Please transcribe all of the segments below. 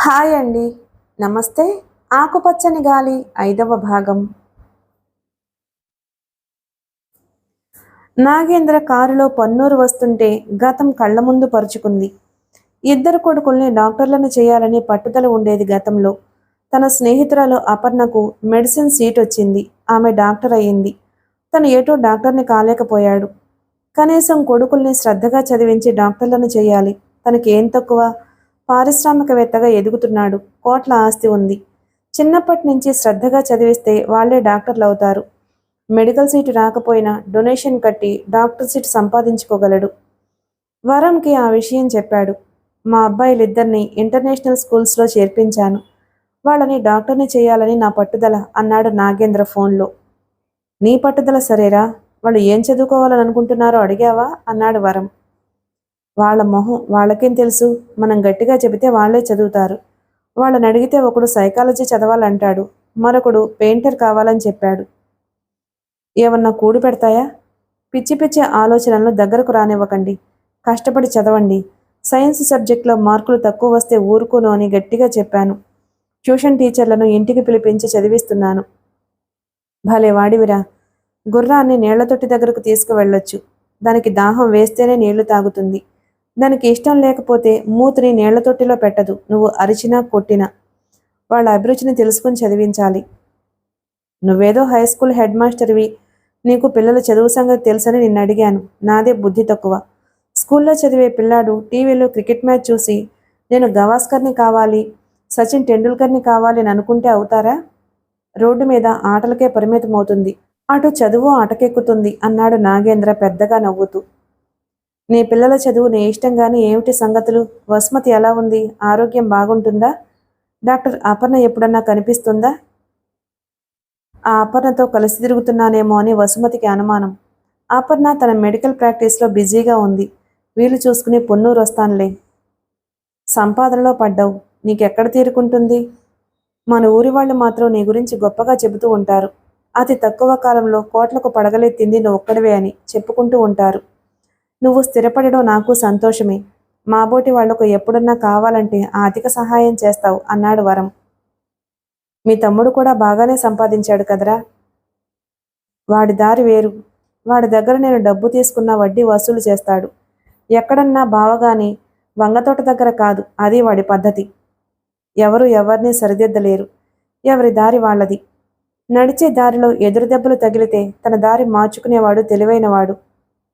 Hi అండి. నమస్తే. ఆకుపచ్చని గాలి 5వ భాగం. నాగేంద్ర కారులో పన్నూరు వస్తుంటే గతం కళ్ళ ముందు పరుచుకుంది. ఇద్దరు కొడుకుల్ని డాక్టర్లను చేయాలని పట్టుదల ఉండేది గతంలో. తన స్నేహితురాలు అపర్ణకు మెడిసిన్ సీట్ వచ్చింది. ఆమె డాక్టర్ అయ్యింది. తను ఏటో డాక్టర్ని కాలేకపోయాడు. కనీసం కొడుకుల్ని శ్రద్ధగా చదివించి డాక్టర్లను చేయాలి. తనకేం తక్కువ? పారిశ్రామికవేత్తగా ఎదుగుతున్నాడు. కోట్ల ఆస్తి ఉంది. చిన్నప్పటి నుంచి శ్రద్ధగా చదివిస్తే వాళ్లే డాక్టర్లు అవుతారు. మెడికల్ సీటు రాకపోయినా డొనేషన్ కట్టి డాక్టర్ సీటు సంపాదించుకోగలడు. వరంకి ఆ విషయం చెప్పాడు. మా అబ్బాయిలిద్దరినీ ఇంటర్నేషనల్ స్కూల్స్లో చేర్పించాను. వాళ్ళని డాక్టర్ని చేయాలని నా పట్టుదల అన్నాడు నాగేంద్ర ఫోన్లో. నీ పట్టుదల సరేరా, వాళ్ళు ఏం చదువుకోవాలని అనుకుంటున్నారో అడిగావా అన్నాడు వరం. వాళ్ళ మొహం వాళ్ళకేం తెలుసు? మనం గట్టిగా చెబితే వాళ్లే చదువుతారు. వాళ్ళని అడిగితే ఒకడు సైకాలజీ చదవాలంటాడు, మరొకడు పెయింటర్ కావాలని చెప్పాడు. ఏమన్నా కూడి పెడతాయా? పిచ్చి పిచ్చి ఆలోచనలను దగ్గరకు రానివ్వకండి. కష్టపడి చదవండి. సైన్స్ సబ్జెక్టులో మార్కులు తక్కువ వస్తే ఊరుకోను అని గట్టిగా చెప్పాను. ట్యూషన్ టీచర్లను ఇంటికి పిలిపించి చదివిస్తున్నాను. భలే వాడివిరా. గుర్రాన్ని నీళ్లతొట్టి దగ్గరకు తీసుకువెళ్ళొచ్చు. దానికి దాహం వేస్తేనే నీళ్లు తాగుతుంది. దానికి ఇష్టం లేకపోతే మూతిని నీళ్ల తొట్టిలో పెట్టదు. నువ్వు అరిచినా కొట్టినా. వాళ్ళ అభిరుచిని తెలుసుకుని చదివించాలి. నువ్వేదో హై స్కూల్ హెడ్ మాస్టర్వి. నీకు పిల్లల చదువు సంగతి తెలుసని నిన్ను అడిగాను. నాదే బుద్ధి తక్కువ. స్కూల్లో చదివే పిల్లాడు టీవీలో క్రికెట్ మ్యాచ్ చూసి నేను గవాస్కర్ని కావాలి, సచిన్ టెండూల్కర్ని కావాలి అని అనుకుంటే అవుతారా? రోడ్డు మీద ఆటలకే పరిమితమవుతుంది. అటు చదువు అటకెక్కుతుంది అన్నాడు నాగేంద్ర పెద్దగా నవ్వుతూ. నీ పిల్లల చదువు నీ ఇష్టంగాని ఏమిటి సంగతులు? వసుమతి ఎలా ఉంది? ఆరోగ్యం బాగుంటుందా? డాక్టర్ అపర్ణ ఎప్పుడన్నా కనిపిస్తుందా? ఆ అపర్ణతో కలిసి తిరుగుతున్నానేమో అని వసుమతికి అనుమానం. అపర్ణ తన మెడికల్ ప్రాక్టీస్లో బిజీగా ఉంది. వీలు చూసుకుని పొన్నూరు వస్తానులే. సంపాదనలో పడ్డావు. నీకెక్కడ తీరుకుంటుంది? మన ఊరి వాళ్ళు మాత్రం నీ గురించి గొప్పగా చెబుతూ ఉంటారు. అతి తక్కువ కాలంలో కోట్లకు పడగలెత్తింది నువ్వు ఒక్కడివే అని చెప్పుకుంటూ ఉంటారు. నువ్వు స్థిరపడడం నాకు సంతోషమే. మాబోటి వాళ్లకు ఎప్పుడన్నా కావాలంటే ఆర్థిక సహాయం చేస్తావు అన్నాడు వరం. మీ తమ్ముడు కూడా బాగానే సంపాదించాడు కదరా. వాడి దారి వేరు. వాడి దగ్గర నేను డబ్బు తీసుకున్న వడ్డీ వసూలు చేస్తాడు. ఎక్కడన్నా బావగాని వంగతోట దగ్గర కాదు. అది వాడి పద్ధతి. ఎవరు ఎవరిని సరిదిద్దలేరు. ఎవరి దారి వాళ్ళది. నడిచే దారిలో ఎదురు దెబ్బలు తగిలితే తన దారి మార్చుకునేవాడు తెలివైనవాడు.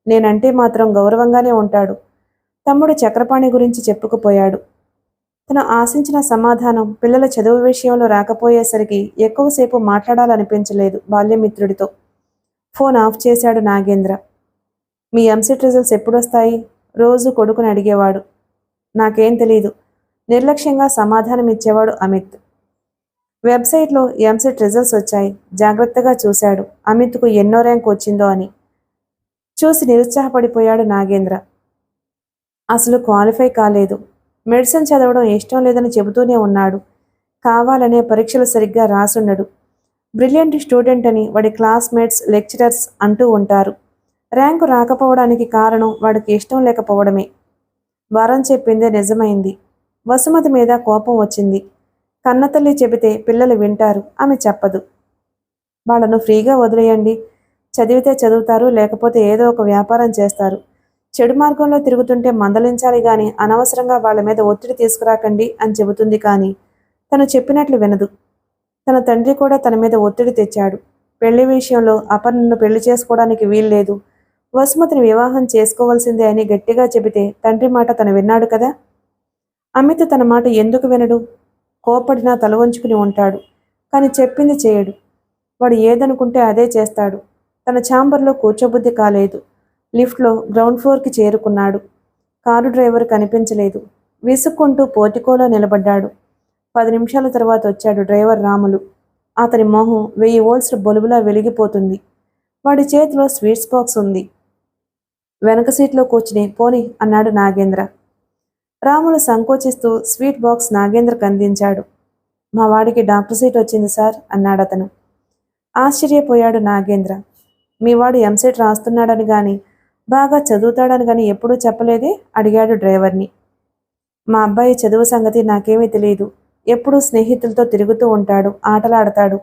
నేనంటే మాత్రం గౌరవంగానే ఉంటాడు. తమ్ముడు చక్రపాణి గురించి చెప్పుకుపోయాడు. తను ఆశించిన సమాధానం పిల్లల చదువు విషయంలో రాకపోయేసరికి ఎక్కువసేపు మాట్లాడాలనిపించలేదు బాల్యమిత్రుడితో. ఫోన్ ఆఫ్ చేశాడు నాగేంద్ర. మీ ఎంసెట్ రిజల్ట్స్ ఎప్పుడొస్తాయి? రోజు కొడుకుని అడిగేవాడు. నాకేం తెలీదు. నిర్లక్ష్యంగా సమాధానం ఇచ్చేవాడు అమిత్. వెబ్సైట్లో ఎంసెట్ రిజల్ట్స్ వచ్చాయి. జాగ్రత్తగా చూశాడు అమిత్కు ఎన్నో ర్యాంక్ వచ్చిందో అని. చూసి నిరుత్సాహపడిపోయాడు నాగేంద్ర. అసలు క్వాలిఫై కాలేదు. మెడిసిన్ చదవడం ఇష్టం లేదని చెబుతూనే ఉన్నాడు. కావాలనే పరీక్షలు సరిగ్గా రాసుండడు. బ్రిలియంట్ స్టూడెంట్ అని వాడి క్లాస్మేట్స్ లెక్చరర్స్ అంటూ ఉంటారు. ర్యాంకు రాకపోవడానికి కారణం వాడికి ఇష్టం లేకపోవడమే. వరం చెప్పిందే నిజమైంది. వసుమతి మీద కోపం వచ్చింది. కన్నతల్లి చెబితే పిల్లలు వింటారు, ఆమె చెప్పదు. వాళ్ళను ఫ్రీగా వదిలేయండి. చదివితే చదువుతారు, లేకపోతే ఏదో ఒక వ్యాపారం చేస్తారు. చెడు మార్గంలో తిరుగుతుంటే మందలించాలి గాని అనవసరంగా వాళ్ళ మీద ఒత్తిడి తీసుకురాకండి అని చెబుతుంది. కానీ తను చెప్పినట్లు వినదు. తన తండ్రి కూడా తన మీద ఒత్తిడి తెచ్చాడు. పెళ్లి విషయంలో అపర్ణను పెళ్లి చేసుకోవడానికి వీల్లేదు, వసుమతిని వివాహం చేసుకోవాల్సిందే అని గట్టిగా చెబితే తండ్రి మాట తను విన్నాడు కదా. అమిత్ తన మాట ఎందుకు వినడు? కోపడినా తల వంచుకుని ఉంటాడు. కానీ చెప్పింది చేయడు. వాడు ఏదనుకుంటే అదే చేస్తాడు. తన ఛాంబర్లో కూర్చోబుద్ధి కాలేదు. లిఫ్ట్లో గ్రౌండ్ ఫ్లోర్కి చేరుకున్నాడు. కారు డ్రైవర్ కనిపించలేదు. విసుక్కుంటూ పోర్టికోలో నిలబడ్డాడు. 10 నిమిషాల తర్వాత వచ్చాడు డ్రైవర్ రాములు. అతని మొహం 1000 వోల్ట్ల బల్బులా వెలిగిపోతుంది. వాడి చేతిలో స్వీట్స్ బాక్స్ ఉంది. వెనక సీట్లో కూర్చుని పోని అన్నాడు నాగేంద్ర. రాములు సంకోచిస్తూ స్వీట్ బాక్స్ నాగేంద్రకు అందించాడు. మా వాడికి డాక్టర్ సీట్ వచ్చింది సార్ అన్నాడతను. ఆశ్చర్యపోయాడు నాగేంద్ర. మీ వాడు ఎంసెట్ రాస్తున్నాడని గాని బాగా చదువుతాడని గాని ఎప్పుడూ చెప్పలేదే అడిగాడు డ్రైవర్ని. మా అబ్బాయి చదువు సంగతి నాకేమీ తెలియదు. ఎప్పుడూ స్నేహితులతో తిరుగుతూ ఉంటాడు, ఆటలాడతాడు.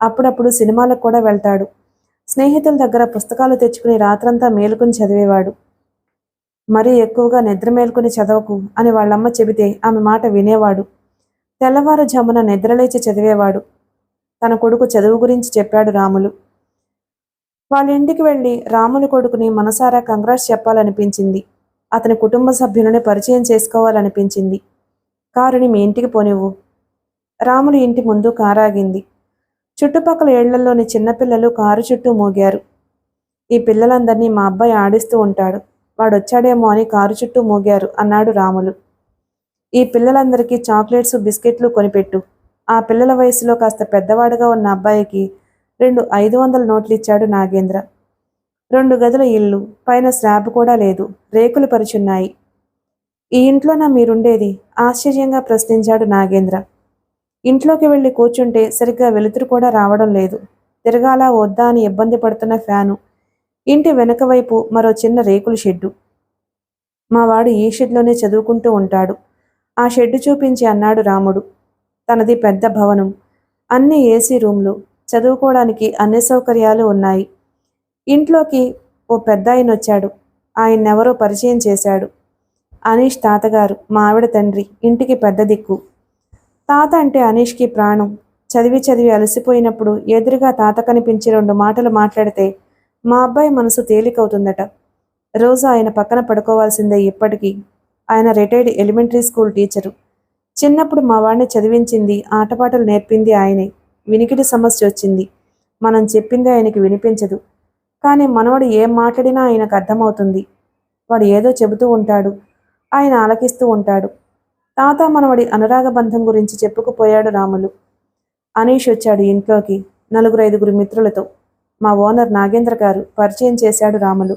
అప్పుడప్పుడు సినిమాలకు కూడా వెళ్తాడు. స్నేహితుల దగ్గర పుస్తకాలు తెచ్చుకుని రాత్రంతా మేలుకుని చదివేవాడు. మరీ ఎక్కువగా నిద్ర మేలుకుని చదవకు అని వాళ్ళమ్మ చెబితే ఆమె మాట వినేవాడు. తెల్లవారుజామున నిద్రలేచి చదివేవాడు. తన కొడుకు చదువు గురించి చెప్పాడు రాములు. వాళ్ళ ఇంటికి వెళ్ళి రాములు కొడుకుని మనసారా కంగ్రాట్స్ చెప్పాలనిపించింది. అతని కుటుంబ సభ్యులని పరిచయం చేసుకోవాలనిపించింది. కారుని మీ ఇంటికి పోనివ్వు. రాములు ఇంటి ముందు కారాగింది. చుట్టుపక్కల ఏళ్లలోని చిన్నపిల్లలు కారు చుట్టూ మోగారు. ఈ పిల్లలందరినీ మా అబ్బాయి ఆడిస్తూ ఉంటాడు, వాడొచ్చాడేమో అని కారు చుట్టూ మోగారు అన్నాడు రాములు. ఈ పిల్లలందరికీ చాక్లెట్స్, బిస్కెట్లు కొనిపెట్టు. ఆ పిల్లల వయసులో కాస్త పెద్దవాడుగా ఉన్న అబ్బాయికి 2 500 నోట్లు ఇచ్చాడు నాగేంద్ర. 2 గదుల ఇల్లు, పైన స్లాబ్ కూడా లేదు, రేకులు పరిచున్నాయి. ఈ ఇంట్లోనా మీరుండేది? ఆశ్చర్యంగా ప్రశ్నించాడు నాగేంద్ర. ఇంట్లోకి వెళ్ళి కూర్చుంటే సరిగ్గా వెలుతురు కూడా రావడం లేదు. తిరగాలా వద్దా అని ఇబ్బంది పడుతున్న ఫ్యాను. ఇంటి వెనుక వైపు మరో చిన్న రేకుల షెడ్డు. మా వాడు ఈ షెడ్లోనే చదువుకుంటూ ఉంటాడు. ఆ షెడ్డు చూపించి అన్నాడు రాముడు. తనది పెద్ద భవనం, అన్ని ఏసీ రూమ్లు, చదువుకోవడానికి అన్ని సౌకర్యాలు ఉన్నాయి. ఇంట్లోకి ఓ పెద్దాయనొచ్చాడు. ఆయన్నెవరో పరిచయం చేశాడు. అనీష్ తాతగారు, మా ఆవిడ తండ్రి, ఇంటికి పెద్ద దిక్కు. తాత అంటే అనీష్కి ప్రాణం. చదివి చదివి అలసిపోయినప్పుడు ఎదురుగా తాత కనిపించి 2 మాటలు మాట్లాడితే మా అబ్బాయి మనసు తేలికవుతుందట. రోజు ఆయన పక్కన పడుకోవాల్సిందే ఇప్పటికీ. ఆయన రిటైర్డ్ ఎలిమెంటరీ స్కూల్ టీచరు. చిన్నప్పుడు మా వాడిని చదివించింది, ఆటపాటలు నేర్పింది ఆయనే. వినికిడి సమస్య వచ్చింది. మనం చెప్పింది ఆయనకి వినిపించదు. కానీ మనవడు ఏం మాట్లాడినా ఆయనకు అర్థమవుతుంది. వాడు ఏదో చెబుతూ ఉంటాడు, ఆయన ఆలకిస్తూ ఉంటాడు. తాత మనవడి అనురాగ బంధం గురించి చెప్పుకుపోయాడు రాములు. అనీష్ వచ్చాడు ఇంట్లోకి 4-5 మిత్రులతో. మా ఓనర్ నాగేంద్ర గారు పరిచయం చేశాడు రాములు.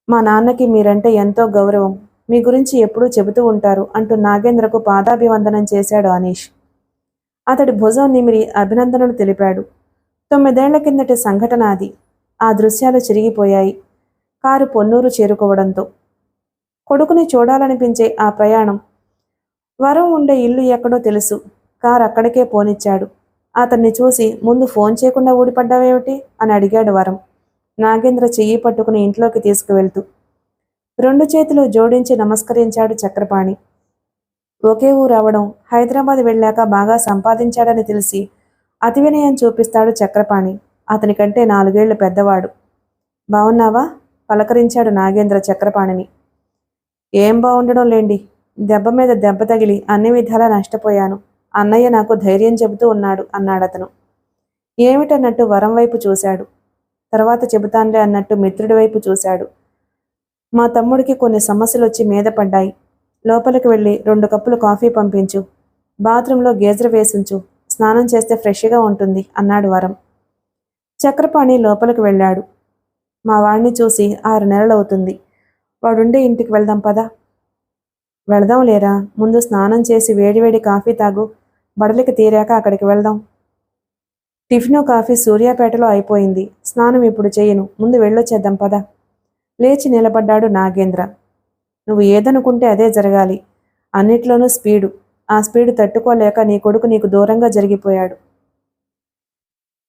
మా నాన్నకి మీరంటే ఎంతో గౌరవం, మీ గురించి ఎప్పుడూ చెబుతూ ఉంటారు అంటూ నాగేంద్రకు పాదాభివందనం చేశాడు అనీష్. అతడి భుజం నిమిరి అభినందనలు తెలిపాడు. 9 ఏళ్ల కిందటి సంఘటన అది. ఆ దృశ్యాలు చిరిగిపోయాయి కారు పొన్నూరు చేరుకోవడంతో. కొడుకుని చూడాలనిపించే ఆ ప్రయాణం. వరం ఉండే ఇల్లు ఎక్కడో తెలుసు, కారు అక్కడికే పోనిచ్చాడు. అతన్ని చూసి ముందు ఫోన్ చేయకుండా ఊడిపడ్డావేమిటి అని అడిగాడు వరం, నాగేంద్ర చెయ్యి పట్టుకుని ఇంట్లోకి తీసుకువెళ్తూ. 2 చేతులు జోడించి నమస్కరించాడు చక్రపాణి. ఒకే ఊరు అవడం, హైదరాబాద్ వెళ్ళాక బాగా సంపాదించాడని తెలిసి అతి వినయం చూపిస్తాడు చక్రపాణి. అతనికంటే 4 ఏళ్లు పెద్దవాడు. బావున్నావా? పలకరించాడు నాగేంద్ర చక్రపాణిని. ఏం బావుండడం లేండి, దెబ్బ మీద దెబ్బ తగిలి అన్ని విధాలా నష్టపోయాను. అన్నయ్య నాకు ధైర్యం చెబుతూ ఉన్నాడు అన్నాడతను. ఏమిటన్నట్టు వరం వైపు చూశాడు. తర్వాత చెబుతాన్లే అన్నట్టు మిత్రుడి వైపు చూశాడు. మా తమ్ముడికి కొన్ని సమస్యలొచ్చి మీద పడ్డాయి. లోపలికి వెళ్ళి 2 కప్పులు కాఫీ పంపించు. బాత్రూంలో గేజర్ వేసుంచు. స్నానం చేస్తే ఫ్రెష్గా ఉంటుంది అన్నాడు వరం. చక్రపాణి లోపలికి వెళ్ళాడు. మా వాడిని చూసి 6 నెలలవుతుంది. వాడుండే ఇంటికి వెళ్దాం పదా. వెళదాం లేరా, ముందు స్నానం చేసి వేడివేడి కాఫీ తాగు. బడలికి తీరాక అక్కడికి వెళ్దాం. టిఫిను కాఫీ సూర్యాపేటలో అయిపోయింది. స్నానం ఇప్పుడు చేయను, ముందు వెళ్ళొచ్చేద్దాం పదా. లేచి నిలబడ్డాడు నాగేంద్ర. నువ్వు ఏదనుకుంటే అదే జరగాలి. అన్నిట్లోనూ స్పీడు. ఆ స్పీడు తట్టుకోలేక నీ కొడుకు నీకు దూరంగా జరిగిపోయాడు.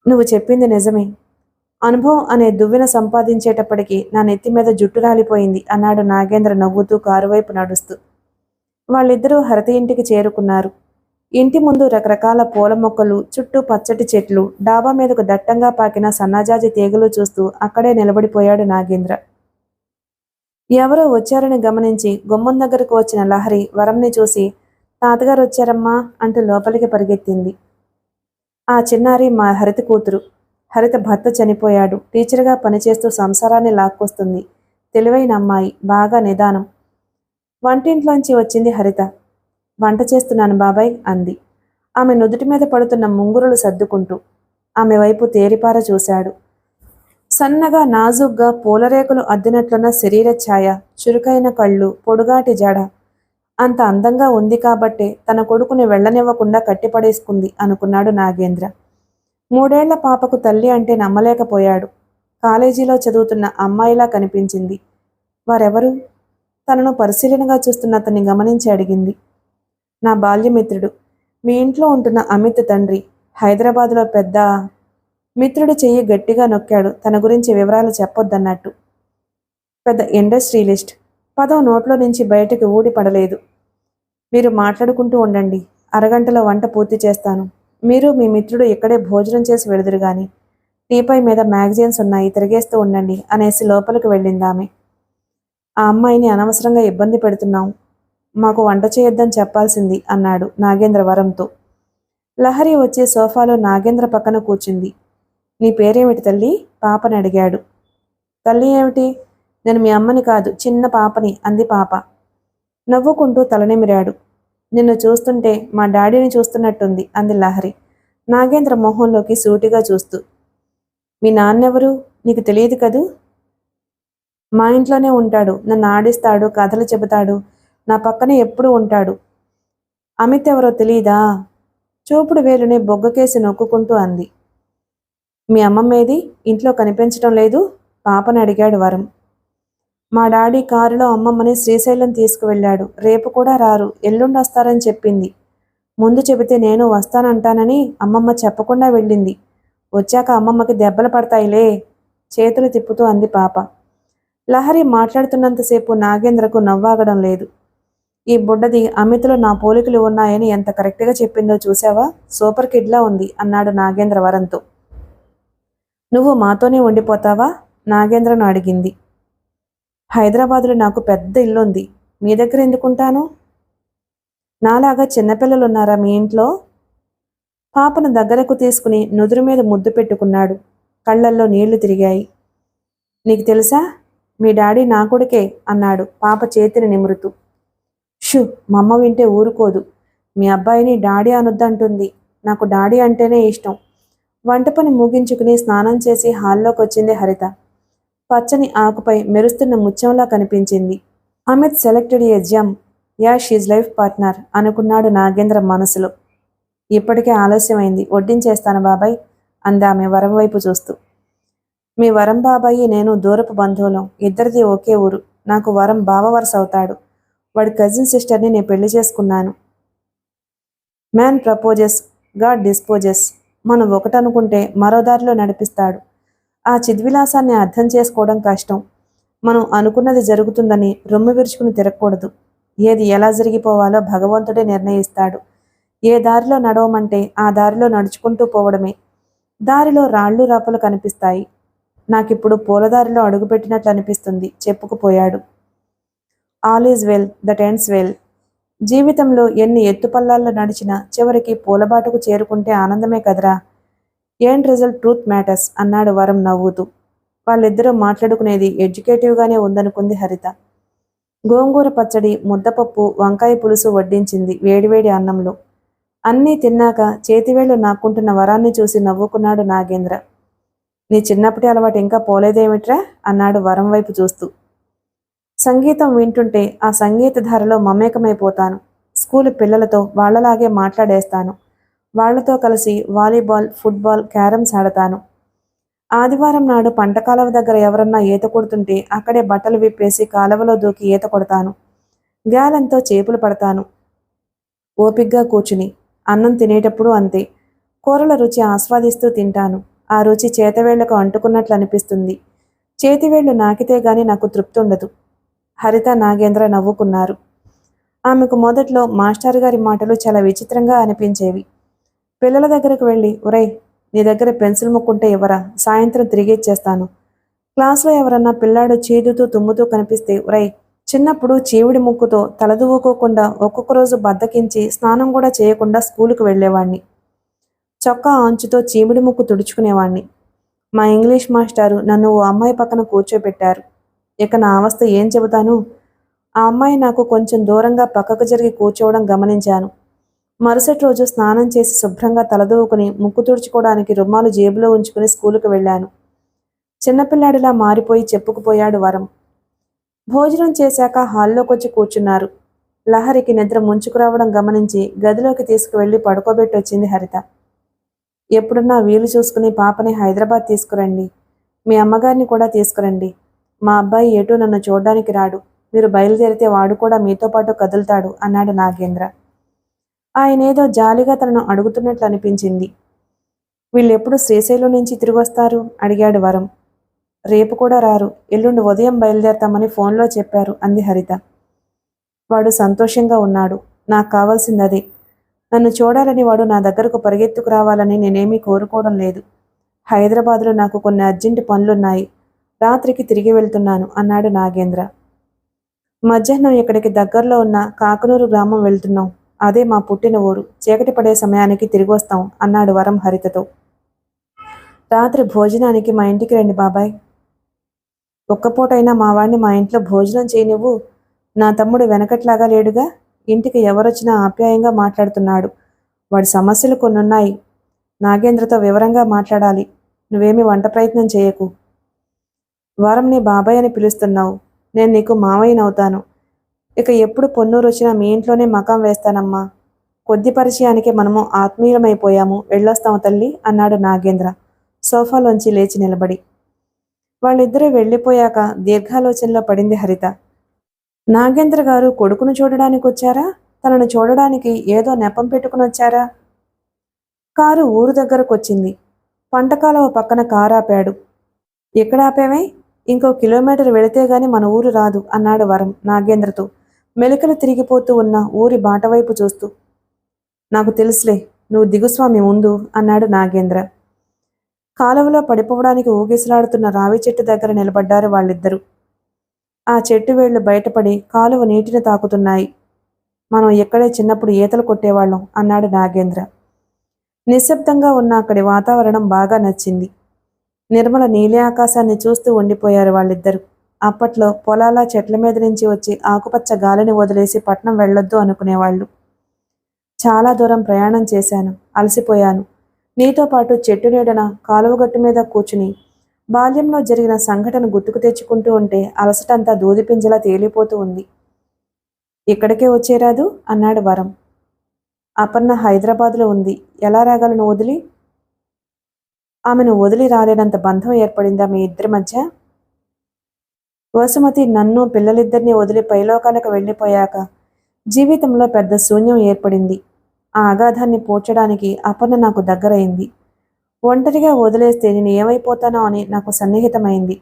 నువ్వు చెప్పింది నిజమే. అనుభవం అనే దువ్వెన సంపాదించేటప్పటికి నా నెత్తి మీద జుట్టు రాలిపోయింది అన్నాడు నాగేంద్ర నవ్వుతూ కారు వైపు నడుస్తూ. వాళ్ళిద్దరూ హరిత ఇంటికి చేరుకున్నారు. ఇంటి ముందు రకరకాల పూల మొక్కలు, చుట్టూ పచ్చటి చెట్లు, డాబా మీదకు దట్టంగా పాకిన సన్నజాజి తీగలు చూస్తూ అక్కడే నిలబడిపోయాడు నాగేంద్ర. ఎవరో వచ్చారని గమనించి గుమ్మం దగ్గరకు వచ్చిన లహరి వరంని చూసి, తాతగారు వచ్చారమ్మా అంటూ లోపలికి పరిగెత్తింది. ఆ చిన్నారి మా హరిత కూతురు. హరిత భర్త చనిపోయాడు. టీచర్గా పనిచేస్తూ సంసారాన్ని లాక్కొస్తుంది. తెలివైన అమ్మాయి, బాగా నిదానం. వంటింట్లోంచి వచ్చింది హరిత. వంట చేస్తున్నాను బాబాయ్ అంది. ఆమె నుదుటి మీద పడుతున్న ముంగురులు సర్దుకుంటూ. ఆమె వైపు తేరిపార చూశాడు. సన్నగా నాజుగ్గా పూలరేకులు అద్దినట్లున్న శరీర ఛాయ, చురుకైన కళ్ళు, పొడుగాటి జడ. అంత అందంగా ఉంది కాబట్టే తన కొడుకుని వెళ్లనివ్వకుండా కట్టిపడేసుకుంది అనుకున్నాడు నాగేంద్ర. 3 ఏళ్ల పాపకు తల్లి అంటే నమ్మలేకపోయాడు. కాలేజీలో చదువుతున్న అమ్మాయిలా కనిపించింది. వారెవరు? తనను పరిశీలనగా చూస్తున్న అతన్ని గమనించి అడిగింది. నా బాల్యమిత్రుడు. మీ ఇంట్లో ఉంటున్న అమిత్ తండ్రి హైదరాబాదులో పెద్ద మిత్రుడి చెయ్యి గట్టిగా నొక్కాడు, తన గురించి వివరాలు చెప్పొద్దన్నట్టు. పెద్ద ఇండస్ట్రియలిస్ట్. పదం నోట్లో నుంచి బయటకు ఊడి పడలేదు. మీరు మాట్లాడుకుంటూ ఉండండి, అరగంటలో వంట పూర్తి చేస్తాను. మీరు మీ మిత్రుడు ఇక్కడే భోజనం చేసి వెళుదురు గాని. టీపై మీద మ్యాగజైన్స్ ఉన్నాయి, తిరిగేస్తూ ఉండండి అనేసి లోపలికి వెళ్ళిందామె. ఆ అమ్మాయిని అనవసరంగా ఇబ్బంది పెడుతున్నాం, మాకు వంట చేయొద్దని చెప్పాల్సింది అన్నాడు నాగేంద్ర వరంతో. లహరి వచ్చి సోఫాలో నాగేంద్ర పక్కన కూర్చుంది. నీ పేరేమిటి తల్లి? పాపని అడిగాడు. తల్లి ఏమిటి? నేను మీ అమ్మని కాదు, చిన్న పాపని అంది పాప. నవ్వుకుంటూ తలనిమిరాడు. నిన్ను చూస్తుంటే మా డాడీని చూస్తున్నట్టుంది అంది లహరి నాగేంద్ర మొహంలోకి సూటిగా చూస్తూ. మీ నాన్నెవరు? నీకు తెలియదు కదూ? మా ఇంట్లోనే ఉంటాడు, నన్ను ఆడిస్తాడు, కథలు చెబుతాడు, నా పక్కనే ఎప్పుడూ ఉంటాడు. అమిత్ ఎవరో తెలీదా? చూపుడు వేలుని బొగ్గకేసి నొక్కుంటూ అంది. మీ అమ్మమ్మేది? ఇంట్లో కనిపించడం లేదు? పాపని అడిగాడు వరం. మా డాడీ కారులో అమ్మమ్మని శ్రీశైలం తీసుకువెళ్ళాడు, రేపు కూడా రారు, ఎల్లుండి వస్తారని చెప్పింది. ముందు చెబితే నేను వస్తానంటానని అమ్మమ్మ చెప్పకుండా వెళ్ళింది. వచ్చాక అమ్మమ్మకి దెబ్బలు పడతాయిలే చేతులు తిప్పుతూ అంది పాప. లహరి మాట్లాడుతున్నంతసేపు నాగేంద్రకు నవ్వాగడం లేదు. ఈ బుడ్డది అమిత్లో నా పోలికలు ఉన్నాయని ఎంత కరెక్ట్గా చెప్పిందో చూసావా? సూపర్ కిడ్లా ఉంది అన్నాడు నాగేంద్ర వరంతో. నువ్వు మాతోనే ఉండిపోతావా? నాగేంద్రను అడిగింది. హైదరాబాదులో నాకు పెద్ద ఇల్లుంది, మీ దగ్గర ఎందుకుంటాను? నాలాగా చిన్నపిల్లలున్నారా మీ ఇంట్లో? పాపను దగ్గరకు తీసుకుని నుదురు మీద ముద్దు పెట్టుకున్నాడు. కళ్ళల్లో నీళ్లు తిరిగాయి. నీకు తెలుసా, మీ డాడీ నా కొడుకే అన్నాడు పాప చేతిని నిమురుతూ. షూ, మా అమ్మ వింటే ఊరుకోదు. మీ అబ్బాయిని డాడీ అనొద్దంటుంది. నాకు డాడీ అంటేనే ఇష్టం. వంట పని ముగించుకుని స్నానం చేసి హాల్లోకి వచ్చింది హరిత. పచ్చని ఆకుపై మెరుస్తున్న ముత్యంలా కనిపించింది. అమిత్ సెలెక్టెడ్ ఏ జమ్, యా షీజ్ లైఫ్ పార్ట్నర్ అనుకున్నాడు నాగేంద్ర మనసులో. ఇప్పటికే ఆలస్యమైంది, వడ్డించేస్తాను బాబాయ్ అందామె వరం వైపు చూస్తూ. మీ వరం బాబాయి నేను దూరపు బంధువులం, ఇద్దరిది ఒకే ఊరు. నాకు వరం బావ వరుస అవుతాడు. వాడి కజిన్ సిస్టర్ని నేను పెళ్లి చేసుకున్నాను. Man proposes, God disposes. మనం ఒకటనుకుంటే మరో దారిలో నడిపిస్తాడు. ఆ చిద్విలాసాన్ని అర్థం చేసుకోవడం కష్టం. మనం అనుకున్నది జరుగుతుందని రొమ్ము విరుచుకుని తిరగకూడదు. ఏది ఎలా జరిగిపోవాలో భగవంతుడే నిర్ణయిస్తాడు. ఏ దారిలో నడవమంటే ఆ దారిలో నడుచుకుంటూ పోవడమే. దారిలో రాళ్ళు రాపలు కనిపిస్తాయి. నాకిప్పుడు పూలదారిలో అడుగుపెట్టినట్లు అనిపిస్తుంది చెప్పుకుపోయాడు. All is well that ends well. జీవితంలో ఎన్ని ఎత్తుపల్లాల్లో నడిచినా చివరికి పూలబాటుకు చేరుకుంటే ఆనందమే కదరా. ఏండ్ రిజల్ట్ ట్రూత్ మ్యాటర్స్ అన్నాడు వరం నవ్వుతూ. వాళ్ళిద్దరూ మాట్లాడుకునేది ఎడ్యుకేటివ్గానే ఉందనుకుంది హరిత. గోంగూర పచ్చడి, ముద్దపప్పు, వంకాయ పులుసు వడ్డించింది వేడివేడి అన్నంలో. అన్నీ తిన్నాక చేతివేళ్లు నాక్కుంటున్న వరాన్ని చూసి నవ్వుకున్నాడు నాగేంద్ర. నీ చిన్నప్పటి అలవాటు ఇంకా పోలేదేమిట్రా అన్నాడు వరం వైపు చూస్తూ. సంగీతం వింటుంటే ఆ సంగీత ధారలో మమేకమైపోతాను. స్కూలు పిల్లలతో వాళ్లలాగే మాట్లాడేస్తాను. వాళ్లతో కలిసి వాలీబాల్, ఫుట్బాల్, క్యారమ్స్ ఆడతాను. ఆదివారం నాడు పంట కాలువ దగ్గర ఎవరన్నా ఈత కొడుతుంటే అక్కడే బట్టలు విప్పేసి కాలువలో దూకి ఈత కొడతాను. గాలంతో చేపలు పడతాను. ఓపిగ్గా కూర్చుని అన్నం తినేటప్పుడు అంతే. కూరల రుచి ఆస్వాదిస్తూ తింటాను. ఆ రుచి చేతవేళ్లకు అంటుకున్నట్లు అనిపిస్తుంది. చేతివేళ్లు నాకితే గాని నాకు తృప్తి ఉండదు. హరిత, నాగేంద్ర నవ్వుకున్నారు. ఆమెకు మొదట్లో మాస్టర్ గారి మాటలు చాలా విచిత్రంగా అనిపించేవి. పిల్లల దగ్గరకు వెళ్ళి, ఒరై, నీ దగ్గర పెన్సిల్ ముక్కుంటే ఇవ్వరా, సాయంత్రం తిరిగిచ్చేస్తాను. క్లాస్లో ఎవరన్నా పిల్లాడు చీదుతూ తుమ్ముతూ కనిపిస్తే, ఒరై, చిన్నప్పుడు చీవిడి ముక్కుతో తలదువ్వుకోకుండా ఒక్కొక్క రోజు బద్దకించి స్నానం కూడా చేయకుండా స్కూలుకు వెళ్ళేవాణ్ణి. చొక్కా అంచుతో చీమిడి ముక్కు తుడుచుకునేవాణ్ణి. మా ఇంగ్లీష్ మాస్టారు నన్ను ఓ అమ్మాయి పక్కన కూర్చోబెట్టారు. ఇక నా అవస్థ ఏం చెబుతాను? ఆ అమ్మాయి నాకు కొంచెం దూరంగా పక్కకు జరిగి కూర్చోవడం గమనించాను. మరుసటి రోజు స్నానం చేసి శుభ్రంగా తలదూవుకుని ముక్కు తుడుచుకోవడానికి రుమాలు జేబులో ఉంచుకుని స్కూలుకు వెళ్ళాను. చిన్నపిల్లాడిలా మారిపోయి చెప్పుకుపోయాడు వరం. భోజనం చేశాక హాల్లోకొచ్చి కూర్చున్నారు. లహరికి నిద్ర ముంచుకురావడం గమనించి గదిలోకి తీసుకువెళ్ళి పడుకోబెట్టొచ్చింది హరిత. ఎప్పుడున్నా వీలు చూసుకుని పాపని హైదరాబాద్ తీసుకురండి. మీ అమ్మగారిని కూడా తీసుకురండి. మా అబ్బాయి ఎటూ నన్ను చూడ్డానికి రాడు. మీరు బయలుదేరితే వాడు కూడా మీతో పాటు కదులుతాడు అన్నాడు నాగేంద్ర. ఆయనేదో జాలిగా తనను అడుగుతున్నట్లు అనిపించింది. వీళ్ళెప్పుడు శ్రీశైలం నుంచి తిరిగొస్తారు అడిగాడు వరం. రేపు కూడా రారు, ఎల్లుండి ఉదయం బయలుదేరతామని ఫోన్లో చెప్పారు అంది హరిత. వాడు సంతోషంగా ఉన్నాడు. నాకు కావాల్సిందదే. నన్ను చూడాలని వాడు నా దగ్గరకు పరిగెత్తుకు రావాలని నేనేమీ కోరుకోవడం లేదు. హైదరాబాదులో నాకు కొన్ని అర్జెంటు పనులున్నాయి. రాత్రికి తిరిగి వెళ్తున్నాను అన్నాడు నాగేంద్ర. మధ్యాహ్నం ఇక్కడికి దగ్గరలో ఉన్న కాకనూరు గ్రామం వెళ్తున్నాం. అదే మా పుట్టిన ఊరు. చీకటి పడే సమయానికి తిరిగొస్తాం అన్నాడు వరం హరితతో. రాత్రి భోజనానికి మా ఇంటికి రండి బాబాయ్. ఒక్కపూటైనా మా వాడిని మా ఇంట్లో భోజనం చేయనివ్వు. నా తమ్ముడు వెనకట్లాగా లేడుగా. ఇంటికి ఎవరొచ్చినా ఆప్యాయంగా మాట్లాడుతున్నాడు. వాడి సమస్యలు కొన్నున్నాయి. నాగేంద్రతో వివరంగా మాట్లాడాలి. నువ్వేమీ వంట ప్రయత్నం చేయకు. వరంని బాబాయ్ అని పిలుస్తున్నావు. నేను నీకు మావయ్యనవుతాను. ఇక ఎప్పుడు పొన్నూరు వచ్చినా మీ ఇంట్లోనే మకాం వేస్తానమ్మా. కొద్ది పరిచయానికి మనము ఆత్మీయులమైపోయాము. వెళ్ళొస్తాము తల్లి అన్నాడు నాగేంద్ర సోఫాలోంచి లేచి నిలబడి. వాళ్ళిద్దరూ వెళ్ళిపోయాక దీర్ఘాలోచనలో పడింది హరిత. నాగేంద్ర గారు కొడుకును చూడడానికి వచ్చారా, తనను చూడడానికి ఏదో నెపం పెట్టుకుని వచ్చారా? కారు ఊరు దగ్గరకొచ్చింది. పంటకాలవ పక్కన కారు ఆపాడు. ఎక్కడ ఆపావే? ఇంకో కిలోమీటర్ వెళితే గాని మన ఊరు రాదు అన్నాడు వరం నాగేంద్రతో మెలికలు తిరిగిపోతూ ఉన్న ఊరి బాటవైపు చూస్తూ. నాకు తెలుసులే, నువ్వు దిగుస్వామి ముందు అన్నాడు నాగేంద్ర. కాలువలో పడిపోవడానికి ఊగిసలాడుతున్న రావి చెట్టు దగ్గర నిలబడ్డారు వాళ్ళిద్దరూ. ఆ చెట్టు వేళ్లు బయటపడి కాలువ నీటిని తాకుతున్నాయి. మనం ఎక్కడే చిన్నప్పుడు ఈతలు కొట్టేవాళ్ళం అన్నాడు నాగేంద్ర. నిశ్శబ్దంగా ఉన్న అక్కడి వాతావరణం బాగా నచ్చింది. నిర్మల నీలి ఆకాశాన్ని చూస్తూ ఉండిపోయారు వాళ్ళిద్దరూ. అప్పట్లో పొలాల చెట్ల మీద నుంచి వచ్చి ఆకుపచ్చ గాలిని వదిలేసి పట్నం వెళ్ళొద్దు అనుకునేవాళ్ళు. చాలా దూరం ప్రయాణం చేశాను, అలసిపోయాను. నీతో పాటు చెట్టు నీడన కాలువగట్టు మీద కూర్చుని బాల్యంలో జరిగిన సంఘటన గుర్తుకు తెచ్చుకుంటూ ఉంటే అలసటంతా దూదిపింజలా తేలిపోతూ ఉంది. ఇక్కడికే వచ్చేరాదు అన్నాడు వరం. అపర్ణ హైదరాబాద్లో ఉంది. ఎలా రాగలను వదిలి? ఆమెను వదిలి రాలేనంత బంధం ఏర్పడిందా మీ ఇద్దరి మధ్య? వసుమతి నన్ను పిల్లలిద్దరినీ వదిలి పైలోకాలకు వెళ్ళిపోయాక జీవితంలో పెద్ద శూన్యం ఏర్పడింది. ఆ అగాధాన్ని పూడ్చడానికి అపర్ణ నాకు దగ్గరైంది. ఒంటరిగా వదిలేస్తే నేను ఏమైపోతానో అని నాకు సన్నిహితమైంది.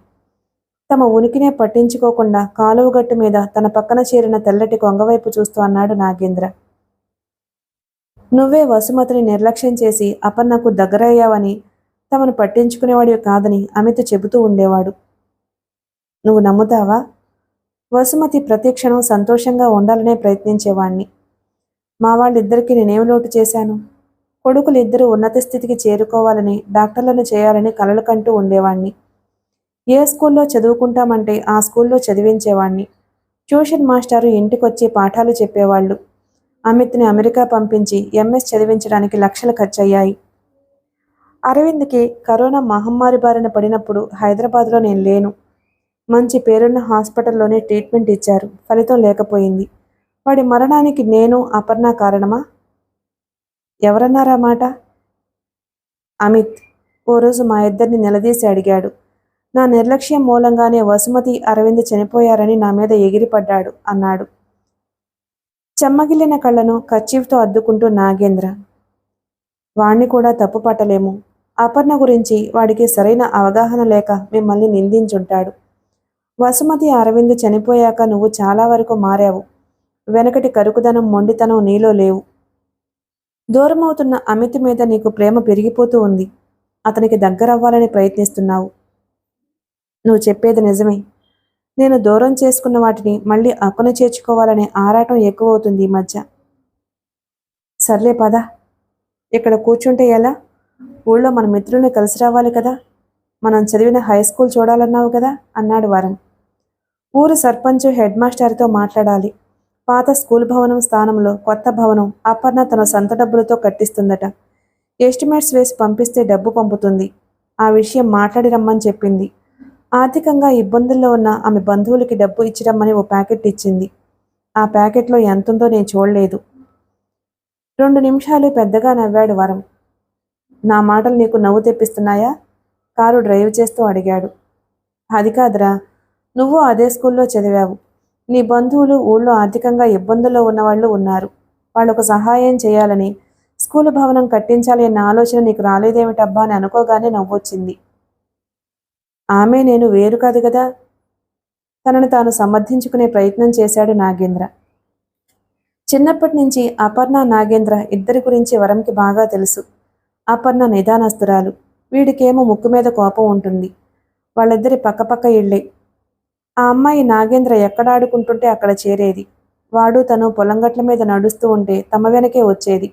తమ ఉనికినే పట్టించుకోకుండా కాలువగట్టు మీద తన పక్కన చేరిన తెల్లటి కొంగవైపు చూస్తూ అన్నాడు నాగేంద్ర. నువ్వే వసుమతిని నిర్లక్ష్యం చేసి అపర్ణకు దగ్గరయ్యావని, తమను పట్టించుకునేవాడివి కాదని అమిత్ చెబుతూ ఉండేవాడు. నువ్వు నమ్ముతావా? వసుమతి ప్రతిక్షణం సంతోషంగా ఉండాలనే ప్రయత్నించేవాణ్ణి. మా వాళ్ళిద్దరికీ నేనేం లోటు చేశాను? కొడుకులు ఇద్దరు ఉన్నత స్థితికి చేరుకోవాలని, డాక్టర్లను చేయాలని కలలు కంటూ ఉండేవాణ్ణి. ఏ స్కూల్లో చదువుకుంటామంటే ఆ స్కూల్లో చదివించేవాణ్ణి. ట్యూషన్ మాస్టారు ఇంటికొచ్చి పాఠాలు చెప్పేవాళ్ళు. అమిత్ని అమెరికా పంపించి ఎంఎస్ చదివించడానికి లక్షలు ఖర్చయ్యాయి. అరవింద్కి కరోనా మహమ్మారి బారిన పడినప్పుడు హైదరాబాద్లో నేను లేను. మంచి పేరున్న హాస్పిటల్లోనే ట్రీట్మెంట్ ఇచ్చారు. ఫలితం లేకపోయింది. వాడి మరణానికి నేను అపర్ణ కారణమా? ఎవరన్నారా మాట? అమిత్ ఓ రోజు మా ఇద్దరిని నిలదీసి అడిగాడు. నా నిర్లక్ష్యం మూలంగానే వసుమతి, అరవింద్ చనిపోయారని నా మీద ఎగిరిపడ్డాడు అన్నాడు చెమ్మగిల్లిన కళ్ళను కర్చీఫ్తో అద్దుకుంటూ నాగేంద్ర. వాణ్ణి కూడా తప్పు పట్టలేము. అపర్ణ గురించి వాడికి సరైన అవగాహన లేక మిమ్మల్ని నిందించుంటాడు. వసుమతి, అరవింద్ చనిపోయాక నువ్వు చాలా వరకు మారావు. వెనకటి కరుకుదనం, మొండితనం నీలో లేవు. దూరమవుతున్న అమిత్ మీద నీకు ప్రేమ పెరిగిపోతూ ఉంది. అతనికి దగ్గరవ్వాలని ప్రయత్నిస్తున్నావు. నువ్వు చెప్పేది నిజమే. నేను దూరం చేసుకున్న వాటిని మళ్ళీ అక్కున చేర్చుకోవాలనే ఆరాటం ఎక్కువవుతుంది ఈ మధ్య. సర్లే పద. ఇక్కడ కూర్చుంటే ఎలా? ఊళ్ళో మన మిత్రుల్ని కలిసి రావాలి కదా. మనం చదివిన హై స్కూల్ చూడాలన్నావు కదా అన్నాడు వరం. ఊరు సర్పంచ్, హెడ్ మాస్టర్తో మాట్లాడాలి. పాత స్కూల్ భవనం స్థానంలో కొత్త భవనం అపర్ణ తన సొంత డబ్బులతో కట్టిస్తుందట. ఎస్టిమేట్స్ వేసి పంపిస్తే డబ్బు పంపుతుంది. ఆ విషయం మాట్లాడి రమ్మని చెప్పింది. ఆర్థికంగా ఇబ్బందుల్లో ఉన్న ఆమె బంధువులకి డబ్బు ఇచ్చిరమ్మని ఓ ప్యాకెట్ ఇచ్చింది. ఆ ప్యాకెట్లో ఎంతుందో నేను చూడలేదు. 2 నిమిషాలు పెద్దగా నవ్వాడు వరం. నా మాటలు నీకు నవ్వు తెప్పిస్తున్నాయా? కారు డ్రైవ్ చేస్తూ అడిగాడు. అది కాదురా, నువ్వు అదే స్కూల్లో చదివావు. నీ బంధువులు ఊళ్ళో ఆర్థికంగా ఇబ్బందుల్లో ఉన్నవాళ్ళు ఉన్నారు. వాళ్ళకు సహాయం చేయాలని, స్కూలు భవనం కట్టించాలి అన్న ఆలోచన నీకు రాలేదేమిటబ్బా అని అనుకోగానే నవ్వొచ్చింది. ఆమె నేను వేరు కాదు కదా. తనను తాను సమర్థించుకునే ప్రయత్నం చేశాడు నాగేంద్ర. చిన్నప్పటి నుంచి అపర్ణ, నాగేంద్ర ఇద్దరి గురించి వరంకి బాగా తెలుసు. అపర్ణ నిదానస్తురాలు, వీడికేమో ముక్కు మీద కోపం ఉంటుంది. వాళ్ళిద్దరి పక్కపక్క ఇళ్లే. ఆ అమ్మాయి నాగేంద్ర ఎక్కడ ఆడుకుంటుంటే అక్కడ చేరేది. వాడు తను పొలంగట్ల మీద నడుస్తూ ఉంటే తమ వెనకే వచ్చేది.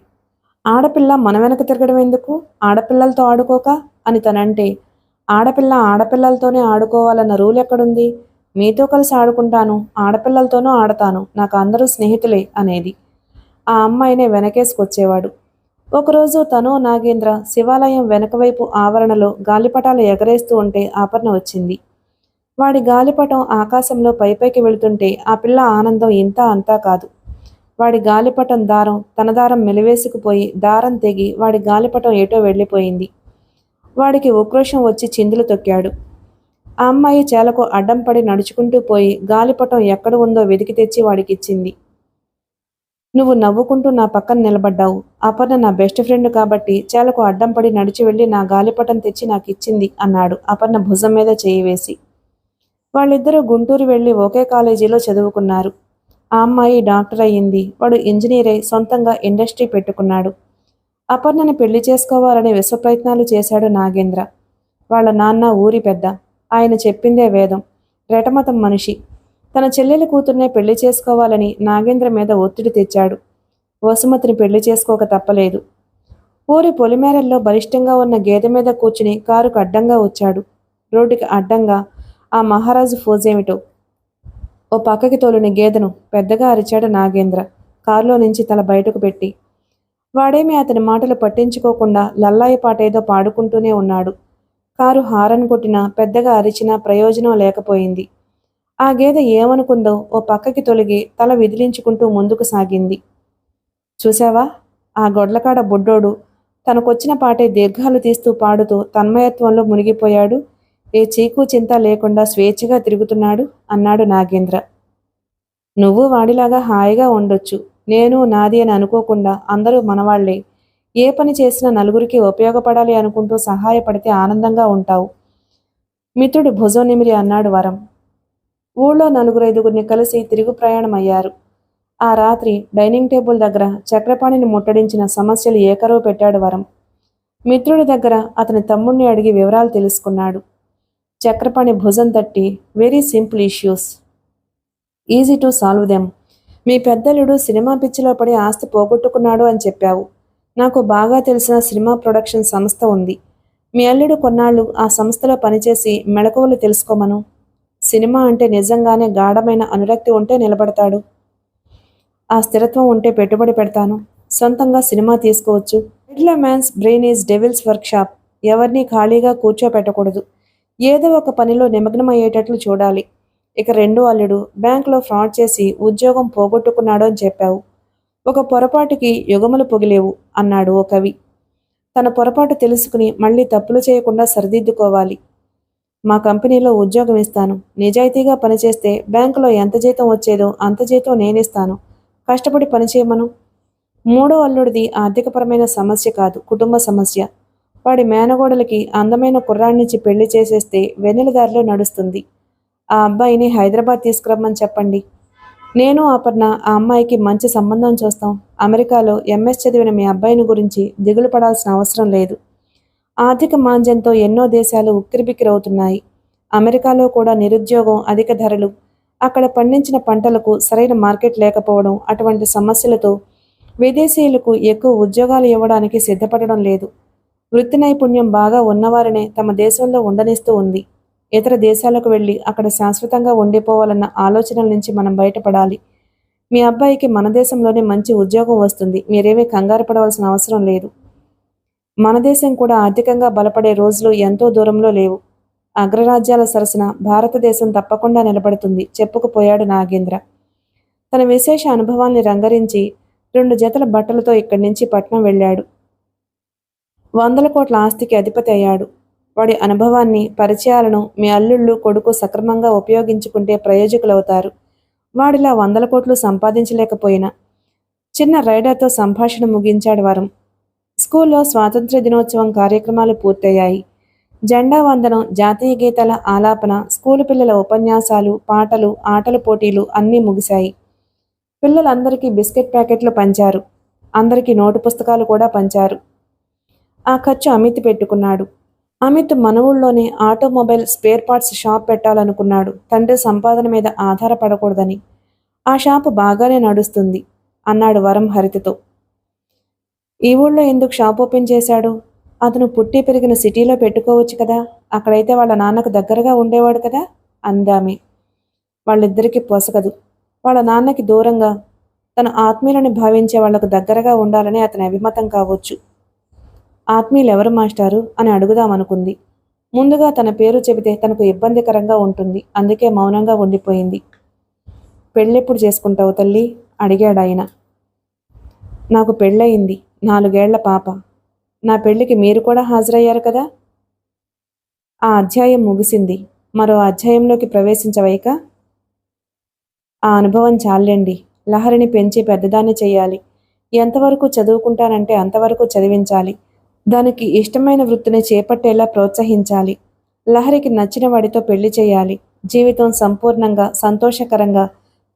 ఆడపిల్ల మన వెనక తిరగడం ఎందుకు, ఆడపిల్లలతో ఆడుకోక అని తనంటే, ఆడపిల్ల ఆడపిల్లలతోనే ఆడుకోవాలన్న రూల్ ఎక్కడుంది? మీతో కలిసి ఆడుకుంటాను, ఆడపిల్లలతోనూ ఆడతాను, నాకు అందరూ స్నేహితులే అనేది. ఆ అమ్మాయినే వెనకేసుకొచ్చేవాడు. ఒకరోజు తను, నాగేంద్ర శివాలయం వెనకవైపు ఆవరణలో గాలిపటాలు ఎగరేస్తూ ఉంటే అపర్ణ వచ్చింది. వాడి గాలిపటం ఆకాశంలో పైపైకి వెళుతుంటే ఆ పిల్ల ఆనందం ఇంత అంతా కాదు. వాడి గాలిపటం దారం తన దారం మెలివేసుకుపోయి దారం తెగి వాడి గాలిపటం ఏటో వెళ్ళిపోయింది. వాడికి ఉక్రోషం వచ్చి చిందులు తొక్కాడు. ఆ అమ్మాయి చేలకు అడ్డం పడి నడుచుకుంటూ పోయి గాలిపటం ఎక్కడ ఉందో వెతికి తెచ్చి వాడికిచ్చింది. నువ్వు నవ్వుకుంటూ నా పక్కన నిలబడ్డావు. అపర్ణ నా బెస్ట్ ఫ్రెండ్ కాబట్టి చేలకు అడ్డం పడి నడిచి వెళ్ళి నా గాలిపటం తెచ్చి నాకిచ్చింది అన్నాడు అపర్ణ భుజం మీద చేయి వేసి. వాళ్ళిద్దరూ గుంటూరు వెళ్ళి ఒకే కాలేజీలో చదువుకున్నారు. ఆ అమ్మాయి డాక్టర్ అయ్యింది, వాడు ఇంజనీర్ అయి సొంతంగా ఇండస్ట్రీ పెట్టుకున్నాడు. అపర్ణని పెళ్లి చేసుకోవాలని విశ్వప్రయత్నాలు చేశాడు నాగేంద్ర. వాళ్ళ నాన్న ఊరి పెద్ద, ఆయన చెప్పిందే వేదం, రెటమతం మనిషి. తన చెల్లెలి కూతుర్నే పెళ్లి చేసుకోవాలని నాగేంద్ర మీద ఒత్తిడి తెచ్చాడు. వసుమతిని పెళ్లి చేసుకోక తప్పలేదు. ఊరి పొలిమేరల్లో బలిష్టంగా ఉన్న గేదె మీద కూర్చుని కారుకు అడ్డంగా వచ్చాడు. రోడ్డుకి అడ్డంగా ఆ మహారాజు ఫోజేమిటో ఓ పక్కకి తోలిన గేదెను పెద్దగా అరిచాడు నాగేంద్ర కారులో నుంచి తల బయటకు పెట్టి. వాడేమీ అతని మాటలు పట్టించుకోకుండా లల్లాయి పాటేదో పాడుకుంటూనే ఉన్నాడు. కారు హారన్ కొట్టినా పెద్దగా అరిచినా ప్రయోజనం లేకపోయింది. ఆ గేదె ఏమనుకుందో ఓ పక్కకి తొలగి తల విదిలించుకుంటూ ముందుకు సాగింది. చూశావా, ఆ గొడ్లకాడ బుడ్డోడు తనకొచ్చిన పాటే దీర్ఘాలు తీస్తూ పాడుతూ తన్మయత్వంలో మునిగిపోయాడు. ఏ చీకు చింత లేకుండా స్వేచ్ఛగా తిరుగుతున్నాడు అన్నాడు నాగేంద్ర. నువ్వు వాడిలాగా హాయిగా ఉండొచ్చు. నేను నాది అని అనుకోకుండా అందరూ మనవాళ్లే. ఏ పని చేసినా నలుగురికి ఉపయోగపడాలి అనుకుంటూ సహాయపడితే ఆనందంగా ఉంటావు. మిత్రుడు భుజం నిమిరి అన్నాడు వరం. ఊళ్ళో 4-5 కలిసి తిరుగు ప్రయాణం అయ్యారు. ఆ రాత్రి డైనింగ్ టేబుల్ దగ్గర చక్రపాణిని ముట్టడించిన సమస్యలు ఏకరువు పెట్టాడు వరం. మిత్రుడి దగ్గర అతని తమ్ముణ్ణి అడిగి వివరాలు తెలుసుకున్నాడు. చక్రపాణి భుజం తట్టి, very simple issues, easy to solve them. మీ పెద్దలుడు సినిమా పిచ్చిలో పడి ఆస్తి పోగొట్టుకున్నాడు అని చెప్పావు. నాకు బాగా తెలిసిన సినిమా ప్రొడక్షన్ సంస్థ ఉంది. మీ అల్లుడు కొన్నాళ్ళు ఆ సంస్థలో పనిచేసి మెళకువలు తెలుసుకోమను. సినిమా అంటే నిజంగానే గాఢమైన అనురక్తి ఉంటే నిలబడతాడు. ఆ స్థిరత్వం ఉంటే పెట్టుబడి పెడతాను. సొంతంగా సినిమా తీసుకోవచ్చు. Middle man's brain is devil's workshop. ఎవరినీ ఖాళీగా కూర్చోపెట్టకూడదు. ఏదో ఒక పనిలో నిమగ్నమయ్యేటట్లు చూడాలి. ఇక రెండో అల్లుడు బ్యాంకులో ఫ్రాడ్ చేసి ఉద్యోగం పోగొట్టుకున్నాడు అని చెప్పావు. ఒక పొరపాటుకి యుగములు పొగిలేవు అన్నాడు ఓ కవి. తన పొరపాటు తెలుసుకుని మళ్ళీ తప్పులు చేయకుండా సరిదిద్దుకోవాలి. మా కంపెనీలో ఉద్యోగం ఇస్తాను. నిజాయితీగా పనిచేస్తే బ్యాంకులో ఎంత జీతం వచ్చేదో అంత జీతం నేనిస్తాను. కష్టపడి పనిచేయమను. మూడో అల్లుడిది ఆర్థికపరమైన సమస్య కాదు, కుటుంబ సమస్య. వాడి మేనగోడలకి అందమైన కుర్రాన్నిచ్చి పెళ్లి చేసేస్తే వెన్నెలదారిలో నడుస్తుంది. ఆ అబ్బాయిని హైదరాబాద్ తీసుకురమ్మని చెప్పండి. నేను అపర్ణ ఆ అమ్మాయికి మంచి సంబంధం చూస్తాం. అమెరికాలో ఎంఎస్ చదివిన మీ అబ్బాయిని గురించి దిగులు పడాల్సిన అవసరం లేదు. ఆర్థిక మాంద్యంతో ఎన్నో దేశాలు ఉక్కిరిబిక్కిరవుతున్నాయి. అమెరికాలో కూడా నిరుద్యోగం, అధిక ధరలు, అక్కడ పండించిన పంటలకు సరైన మార్కెట్ లేకపోవడం, అటువంటి సమస్యలతో విదేశీయులకు ఎక్కువ ఉద్యోగాలు ఇవ్వడానికి సిద్ధపడడం లేదు. వృత్తి నైపుణ్యం బాగా ఉన్నవారినే తమ దేశంలో ఉండనిస్తూ ఉంది. ఇతర దేశాలకు వెళ్ళి అక్కడ శాశ్వతంగా ఉండిపోవాలన్న ఆలోచనల నుంచి మనం బయటపడాలి. మీ అబ్బాయికి మన దేశంలోనే మంచి ఉద్యోగం వస్తుంది. మీరేమీ కంగారు పడవలసిన అవసరం లేదు. మన దేశం కూడా ఆర్థికంగా బలపడే రోజులు ఎంతో దూరంలో లేవు. అగ్రరాజ్యాల సరసన భారతదేశం తప్పకుండా నిలబడుతుంది చెప్పుకుపోయాడు నాగేంద్ర. తన విశేష అనుభవాల్ని రంగరించి 2 జతల బట్టలతో ఇక్కడి నుంచి పట్నం వెళ్ళాడు. 100 కోట్ల ఆస్తికి అధిపతి అయ్యాడు. వాడి అనుభవాన్ని, పరిచయాలను మీ అల్లుళ్ళు, కొడుకు సక్రమంగా ఉపయోగించుకుంటే ప్రయోజకులవుతారు. వాడిలా 100 కోట్లు సంపాదించలేకపోయినా చిన్న రైడర్తో సంభాషణ ముగించాడు వరం. స్కూల్లో స్వాతంత్ర్య దినోత్సవం కార్యక్రమాలు పూర్తయ్యాయి. జెండా వందనం, జాతీయ గీతాల ఆలాపన, స్కూలు పిల్లల ఉపన్యాసాలు, పాటలు, ఆటల పోటీలు అన్నీ ముగిశాయి. పిల్లలందరికీ బిస్కెట్ ప్యాకెట్లు పంచారు. అందరికీ నోటు పుస్తకాలు కూడా పంచారు. ఆ ఖర్చు అమిత్ పెట్టుకున్నాడు. అమిత్ మన ఊళ్ళోనే ఆటోమొబైల్ స్పేర్ పార్ట్స్ షాప్ పెట్టాలనుకున్నాడు. తండ్రి సంపాదన మీద ఆధారపడకూడదని. ఆ షాపు బాగానే నడుస్తుంది అన్నాడు వరం హరితతో. ఈ ఊళ్ళో ఎందుకు షాప్ ఓపెన్ చేశాడు? అతను పుట్టి పెరిగిన సిటీలో పెట్టుకోవచ్చు కదా, అక్కడైతే వాళ్ళ నాన్నకు దగ్గరగా ఉండేవాడు కదా అందామె. వాళ్ళిద్దరికీ పొసగదు. వాళ్ళ నాన్నకి దూరంగా తన ఆత్మీయులని భావించే వాళ్లకు దగ్గరగా ఉండాలని అతని అభిమతం కావచ్చు. ఆత్మీయులు ఎవరు మాస్టారు అని అడుగుదామనుకుంది. ముందుగా తన పేరు చెబితే తనకు ఇబ్బందికరంగా ఉంటుంది. అందుకే మౌనంగా ఉండిపోయింది. పెళ్ళెప్పుడు చేసుకుంటావు తల్లి అడిగాడాయన. నాకు పెళ్ళయింది, 4 ఏళ్ల పాప. నా పెళ్లికి మీరు కూడా హాజరయ్యారు కదా. ఆ అధ్యాయం ముగిసింది. మరో అధ్యాయంలోకి ప్రవేశించవైక. ఆ అనుభవం చాలండి. లహరిని పెంచి పెద్దదాన్ని చెయ్యాలి. ఎంతవరకు చదువుకుంటానంటే అంతవరకు చదివించాలి. దానికి ఇష్టమైన వృత్తిని చేపట్టేలా ప్రోత్సహించాలి. లహరికి నచ్చిన వాడితో పెళ్లి చేయాలి. జీవితం సంపూర్ణంగా సంతోషకరంగా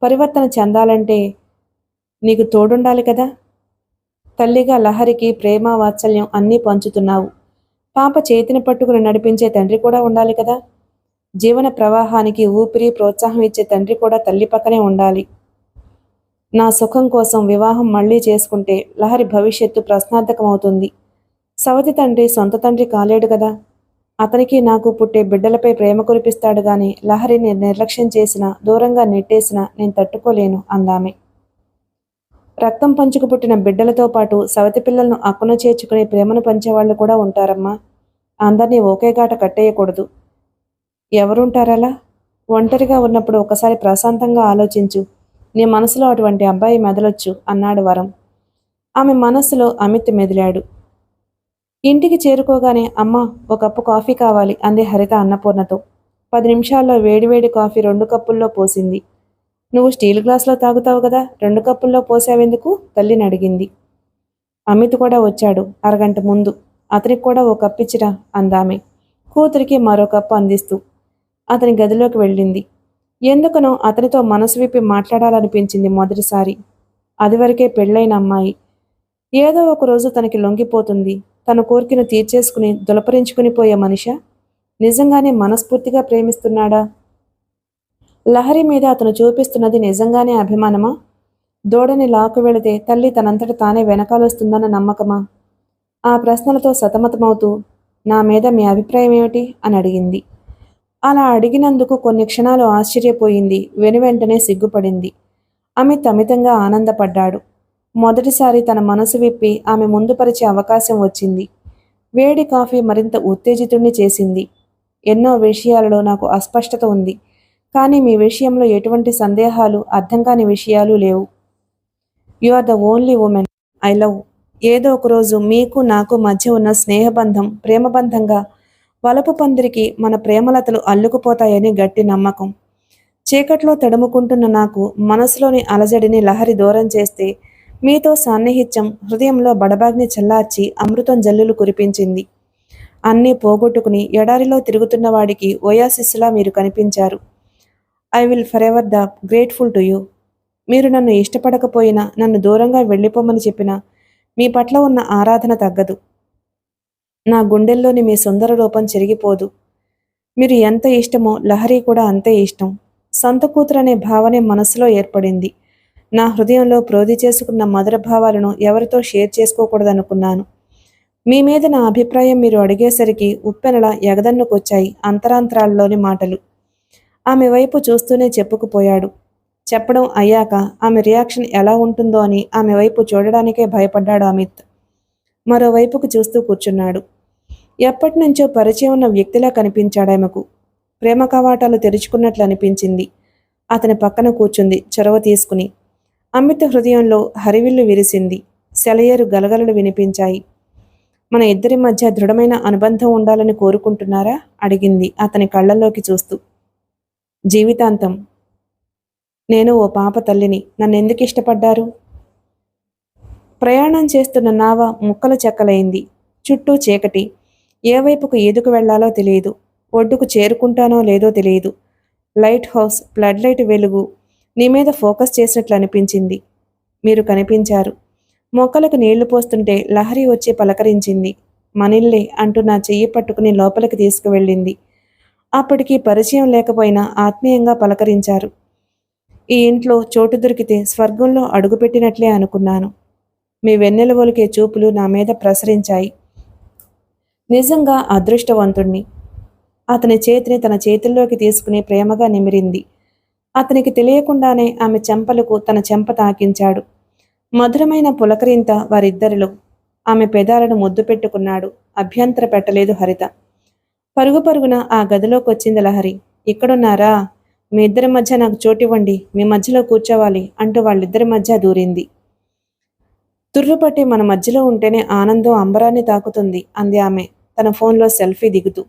పరివర్తన చెందాలంటే నీకు తోడుండాలి కదా. తల్లిగా లహరికి ప్రేమ వాత్సల్యం అన్నీ పంచుతున్నావు. పాప చేతిని పట్టుకుని నడిపించే తండ్రి కూడా ఉండాలి కదా. జీవన ప్రవాహానికి ఊపిరి ప్రోత్సాహం ఇచ్చే తండ్రి కూడా తల్లి పక్కనే ఉండాలి. నా సుఖం కోసం వివాహం మళ్లీ చేసుకుంటే లహరి భవిష్యత్తు ప్రశ్నార్థకమవుతుంది. సవతి తండ్రి సొంత తండ్రి కాలేడు కదా. అతనికి నాకు పుట్టే బిడ్డలపై ప్రేమ కురిపిస్తాడు గాని లహరిని నిర్లక్ష్యం చేసినా దూరంగా నెట్టేసినా నేను తట్టుకోలేను అందామె. రక్తం పంచుకు పుట్టిన బిడ్డలతో పాటు సవతి పిల్లలను అక్కున చేర్చుకుని ప్రేమను పంచేవాళ్లు కూడా ఉంటారమ్మా. అందరినీ ఒకే గాట కట్టేయకూడదు. ఎవరుంటారలా? ఒంటరిగా ఉన్నప్పుడు ఒకసారి ప్రశాంతంగా ఆలోచించు. నీ మనసులో అటువంటి అబ్బాయి మెదలొచ్చు అన్నాడు వరం. ఆమె మనస్సులో అమిత్ మెదిలాడు. ఇంటికి చేరుకోగానే అమ్మా, ఒక కప్పు కాఫీ కావాలి అంది హరిత అన్నపూర్ణతో. 10 నిమిషాల్లో వేడివేడి కాఫీ 2 కప్పుల్లో పోసింది. నువ్వు స్టీల్ గ్లాసులో తాగుతావు కదా, 2 కప్పుల్లో పోసావెందుకు తల్లిని అడిగింది. అమిత్ కూడా వచ్చాడు అరగంట ముందు. అతనికి కూడా ఓ కప్పిచ్చిరా అందామె కూతురికి మరో కప్పు అందిస్తూ. అతని గదిలోకి వెళ్ళింది. ఎందుకనో అతనితో మనసు విప్పి మాట్లాడాలనిపించింది మొదటిసారి. అదివరకే పెళ్ళైన అమ్మాయి. ఏదో ఒక రోజు తనకి లొంగిపోతుంది. తన కోరికను తీర్చేసుకుని దులపరించుకుని పోయే మనిషా? నిజంగానే మనస్ఫూర్తిగా ప్రేమిస్తున్నాడా? లహరి మీద అతను చూపిస్తున్నది నిజంగానే అభిమానమా? దూడని లాక్కు వెళితే తల్లి తనంతట తానే వెనకాలొస్తుందన్న నమ్మకమా? ఆ ప్రశ్నలతో సతమతమవుతూ నా మీద మీ అభిప్రాయం ఏమిటి అని అడిగింది. అలా అడిగినందుకు కొన్ని క్షణాలు ఆశ్చర్యపోయింది. వెనువెంటనే సిగ్గుపడింది. అమిత్ అమితంగా ఆనందపడ్డాడు. మొదటిసారి తన మనసు విప్పి ఆమె ముందు పరిచే అవకాశం వచ్చింది. వేడి కాఫీ మరింత ఉత్తేజితుణ్ణి చేసింది. ఎన్నో విషయాలలో నాకు అస్పష్టత ఉంది. కానీ మీ విషయంలో ఎటువంటి సందేహాలు, అర్థం కాని విషయాలు లేవు. You are the only women I love. ఏదో ఒకరోజు మీకు నాకు మధ్య ఉన్న స్నేహబంధం ప్రేమబంధంగా వలపు పందిరికి మన ప్రేమలతలు అల్లుకుపోతాయని గట్టి నమ్మకం. చీకట్లో తడుముకుంటున్న నాకు మనసులోని అలజడిని లహరి దూరం చేస్తే మీతో సాన్నిహిత్యం హృదయంలో బడబాగ్ని చల్లార్చి అమృతం జల్లులు కురిపించింది. అన్నీ పోగొట్టుకుని ఎడారిలో తిరుగుతున్న వాడికి ఓయాసిస్లా మీరు కనిపించారు. I will for ever the grateful to you. మీరు నన్ను ఇష్టపడకపోయినా, నన్ను దూరంగా వెళ్ళిపోమని చెప్పినా మీ పట్ల ఉన్న ఆరాధన తగ్గదు. నా గుండెల్లోని మీ సుందర రూపం చెరిగిపోదు. మీరు ఎంత ఇష్టమో లహరి కూడా అంతే ఇష్టం. సొంత కూతురనే భావనే మనసులో ఏర్పడింది. నా హృదయంలో ప్రోధి చేసుకున్న మధుర భావాలను ఎవరితో షేర్ చేసుకోకూడదనుకున్నాను. మీ మీద నా అభిప్రాయం మీరు అడిగేసరికి ఉప్పెనలా ఎగదన్నుకొచ్చాయి అంతరాంతరాల్లోని మాటలు. ఆమె వైపు చూస్తూనే చెప్పుకుపోయాడు. చెప్పడం అయ్యాక ఆమె రియాక్షన్ ఎలా ఉంటుందో అని ఆమె వైపు చూడడానికే భయపడ్డాడు అమిత్. మరోవైపుకు చూస్తూ కూర్చున్నాడు. ఎప్పటినుంచో పరిచయం ఉన్న వ్యక్తిలా కనిపించాడామెకు. ప్రేమ కవాటాలు తెరుచుకున్నట్లు అనిపించింది. అతని పక్కన కూర్చుంది చొరవ తీసుకుని. అమిత్ హృదయంలో హరివిల్లు విరిసింది. సెలయేరు గలగలలు వినిపించాయి. మన ఇద్దరి మధ్య దృఢమైన అనుబంధం ఉండాలని కోరుకుంటున్నారా అడిగింది అతని కళ్ళల్లోకి చూస్తూ. జీవితాంతం. నేను ఓ పాప తల్లిని. నన్నెందుకు ఇష్టపడ్డారు? ప్రయాణం చేస్తున్న నావ ముక్కలు చెక్కలైంది. చుట్టూ చీకటి. ఏ వైపుకు ఈదుకు వెళ్లాలో తెలియదు. ఒడ్డుకు చేరుకుంటానో లేదో తెలియదు. లైట్ హౌస్ ఫ్లడ్ లైట్ వెలుగు నీ మీద ఫోకస్ చేసినట్లు అనిపించింది. మీరు కనిపించారు. మొక్కలకు నీళ్లు పోస్తుంటే లహరి వచ్చి పలకరించింది. మనిల్లే అంటూ నా చెయ్యి పట్టుకుని లోపలికి తీసుకువెళ్ళింది. అప్పటికి పరిచయం లేకపోయినా ఆత్మీయంగా పలకరించారు. ఈ ఇంట్లో చోటు దొరికితే స్వర్గంలో అడుగుపెట్టినట్లే అనుకున్నాను. మీ వెన్నెల ఒలికే చూపులు నా మీద ప్రసరించాయి. నిజంగా అదృష్టవంతుణ్ణి. అతని చేతిని తన చేతుల్లోకి తీసుకుని ప్రేమగా నిమిరింది. అతనికి తెలియకుండానే ఆమె చెంపలకు తన చెంప తాకించాడు. మధురమైన పులకరింత వారిద్దరిలో. ఆమె పెదాలను ముద్దు పెట్టుకున్నాడు. అభ్యంతర పెట్టలేదు హరిత. పరుగు పరుగున ఆ గదిలోకొచ్చింది లహరి. ఇక్కడున్నారా? మీ ఇద్దరి మధ్య నాకు చోటివ్వండి, మీ మధ్యలో కూర్చోవాలి అంటూ వాళ్ళిద్దరి మధ్య దూరింది. తుర్రుపట్టి మన మధ్యలో ఉంటేనే ఆనందం అంబరాన్ని తాకుతుంది అంది ఆమె తన ఫోన్లో సెల్ఫీ దిగుతూ.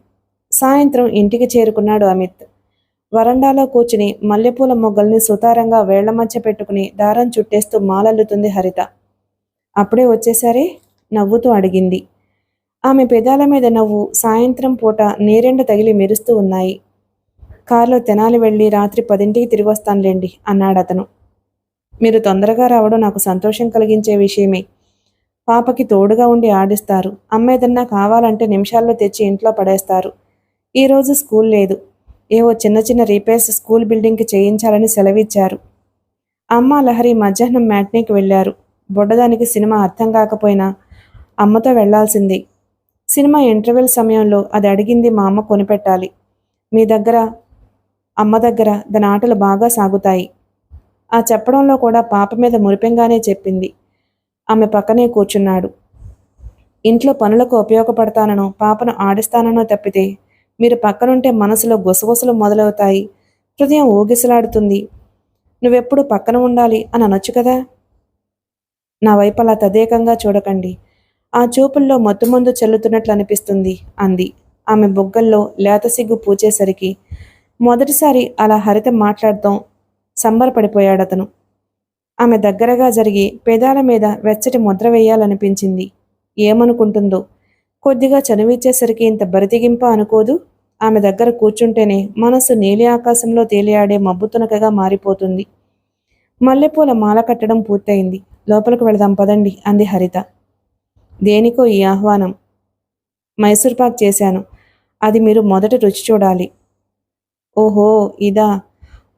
సాయంత్రం ఇంటికి చేరుకున్నాడు అమిత్. వరండాలో కూర్చుని మల్లెపూల మొగ్గల్ని సుతారంగా వేళ్ల మధ్య పెట్టుకుని దారం చుట్టేస్తూ మాలల్లుతుంది హరిత. అప్పుడే వచ్చేసరే? నవ్వుతూ అడిగింది. ఆమె పెదాల మీద నవ్వు సాయంత్రం పూట నీరెండ తగిలి మెరుస్తూ ఉన్నాయి. కారులో తెనాలి వెళ్ళి రాత్రి 10ంటికి తిరిగి వస్తానులేండి అన్నాడతను. మీరు తొందరగా రావడం నాకు సంతోషం కలిగించే విషయమే. పాపకి తోడుగా ఉండి ఆడిస్తారు. అమ్మ ఏదన్నా కావాలంటే నిమిషాల్లో తెచ్చి ఇంట్లో పడేస్తారు. ఈరోజు స్కూల్ లేదు. ఏవో చిన్న చిన్న రిపేర్స్ స్కూల్ బిల్డింగ్కి చేయించాలని సెలవిచ్చారు. అమ్మ లహరి మధ్యాహ్నం మ్యాట్నీకి వెళ్ళారు. బుడ్డదానికి సినిమా అర్థం కాకపోయినా అమ్మతో వెళ్లాల్సింది. సినిమా ఇంటర్వెల్ సమయంలో అది అడిగింది మా అమ్మ కొనిపెట్టాలి. మీ దగ్గర అమ్మ దగ్గర దాని ఆటలు బాగా సాగుతాయి. ఆ చెప్పడంలో కూడా పాప మీద మురిపెంగానే చెప్పింది. ఆమె పక్కనే కూర్చున్నాడు. ఇంట్లో పనులకు ఉపయోగపడతానో పాపను ఆడిస్తానో తప్పితే మీరు పక్కనుంటే మనసులో గుసగుసలు మొదలవుతాయి. హృదయం ఊగిసలాడుతుంది. నువ్వెప్పుడు పక్కన ఉండాలి అని అనొచ్చు కదా. నా వైపు అలా తదేకంగా చూడకండి. ఆ చూపుల్లో మత్తుమందు చెల్లుతున్నట్లు అనిపిస్తుంది అంది. ఆమె బుగ్గల్లో లేత సిగ్గు పూచేసరికి మొదటిసారి అలా హరిత మాట్లాడటం సంబరపడిపోయాడతను. ఆమె దగ్గరగా జరిగి పెదాల మీద వెచ్చటి ముద్ర వేయాలనిపించింది. ఏమనుకుంటుందో. కొద్దిగా చనువిచ్చేసరికి ఇంత బరితిగింప అనుకోదు. ఆమె దగ్గర కూర్చుంటేనే మనసు నీలి ఆకాశంలో తేలియాడే మబ్బుతునకగా మారిపోతుంది. మల్లెపూల మాల కట్టడం పూర్తయింది. లోపలికి వెళదాం పదండి అంది హరిత. దేనికో ఈ ఆహ్వానం? మైసూర్పాక్ చేశాను. అది మీరు మొదట రుచి చూడాలి. ఓహో, ఇదా?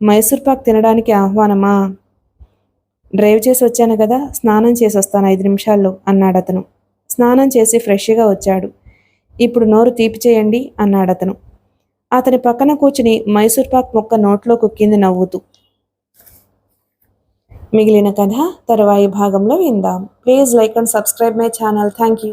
మైసూర్పాక్ తినడానికి ఆహ్వానమా? డ్రైవ్ చేసి వచ్చాను కదా, స్నానం చేసి వస్తాను 5 నిమిషాల్లో అన్నాడతను. స్నానం చేసి ఫ్రెష్గా వచ్చాడు. ఇప్పుడు నోరు తీపి చేయండి అన్నాడతను. అతని పక్కన కూర్చుని మైసూర్పాక్ మొక్క నోట్లో కుక్కింది నవ్వుతూ. మిగిలిన కథ తరువాయి భాగంలో విందాం. Please like and subscribe my channel. Thank you.